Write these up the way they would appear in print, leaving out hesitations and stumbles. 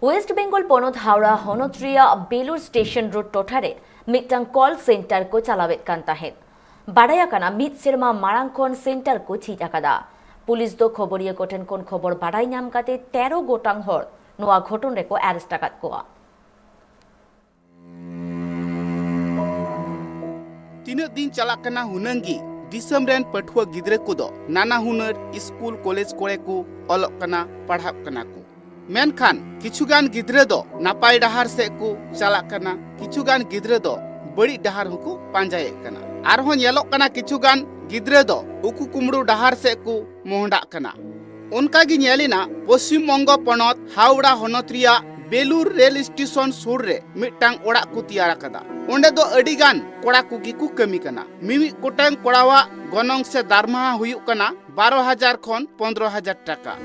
Waste Bengal पनत हावड़ा हनत रेयाग बेलुर स्टेशन रोड टोठारे मिदटां कल सेंटर को चालावेद कान ताहेद। बाडाय आकाना मिद सेरमा मारांग खन सेंटर को झिज आकादा। पुलिस दो खबरिया कोठेन खन खबर बाडाय नाम काते 13 गोटां हर नोआ घटन रेको अरेस्ट आकाद कोआ। तीन दिन चलाकना हुनंगी दिसम रेन पठुआ गिद्रे को नाना हुनर स्कूल कॉलेज कोरे को अलग कना पढ़ाव कना को मेनखान किछुगान गिद्रे दो नापाय डहार से को चलाकना किछुगान गिद्रे दो बड़ी डहार को पांजाये कना आरहों येलोक कना किछुगान गिद्रे दो उकु कुमड़ू डहार से को मोहडा कना उनका गी नेलिना पश्चिम बंग पनत हावड़ा हनत रिया बेलुर रेल स्टेशन सुर रे मिटांग ओड़ा को तैयार कदा ओंडे दो अडिगान कोड़ा कुगी को कमी कना मिमि कोटेंग कोड़ावा गनंग से दारमाहा हुयु कना 12,000 खन 15,000 टाका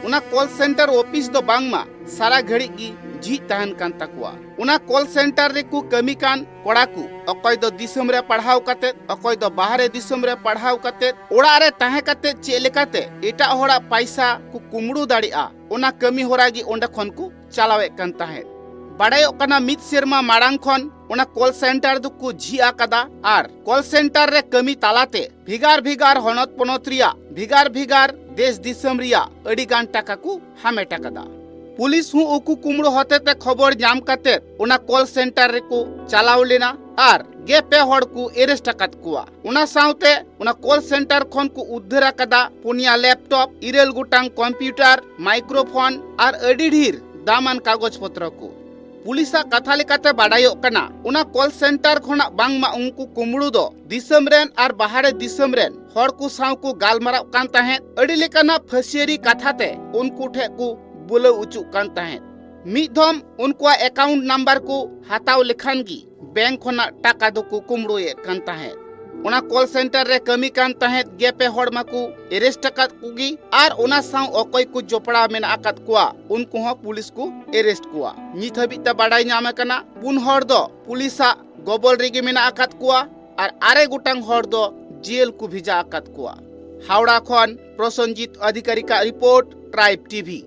उना कॉल सेंटर ऑफिस दो बांगमा सारा घड़ी की जी तहन कान तकवा उना कॉल सेंटर रे को कमी कान कोड़ा को अकय दो दिसम रे पढ़ाव कते अकय दो बाहरे दिसम रे पढ़ाव कते ओड़ा रे तहे कते चेलेकाते एटा होड़ा पैसा को कुमड़ू दाड़िया उना कमी होरागी ओंडे खन को चालावे कान ताहे बाडायो कना मिद सेरमा मारांग खन उना कॉल सेंटर दो को झी आकादा आर कॉल सेंटर रे कमी तालाते भिगार भिगार हनत पनत रिया भिगार भिगार देश दिसम रिया अडिगान टाका को हामेटा कदा पुलिस हूँ उकु कुमड़ो होते ते खबर जाम काते उना कॉल सेंटर रे को चालाव लेना आर गे पे हड़ को एरेस्ट आकाद कुआ उना साउते उना कॉल सेंटर खन को उद्धार आकादा पुनिया लैपटॉप 9 गोटांग कंप्यूटर माइक्रोफोन आर अडी ढेर दामान कागज पत्र को पुलिसा कथा लेकाते बाडायो कना उना कॉल सेंटर खना बांगमा उनको कुमड़ू दो दिसम रेन आर बाहरे दिसम रेन हड़ को साव को गालमाराव कान ताहे अडी लेकाना फसियरी कथाते उनको ठे को बुलाव उचु कान ताहे मिधम उनको अकाउंट नंबर को हाताव लेखान गी बैंक खना टाका दो को कुमड़ू ये कान ताहे उना कॉल सेंटर रे कमी कान ताहे गेपे हड़मा को एरेस्ट आकाद कुगी आर उना साव अकय को जोपड़ा मेना आकाद कुआ उनको हो पुलिस को एरेस्ट कुआ नित हबित ता बाडाय नामे कना पुन हड़ दो पुलिसा गोबल रेगे मेना आकाद कुआ आर 8 गोटांग हड़ दो जेल को भिजा आकाद कुआ हावड़ा खन प्रसन्नजीत अधिकारी का रिपोर्ट ट्राइब टीवी।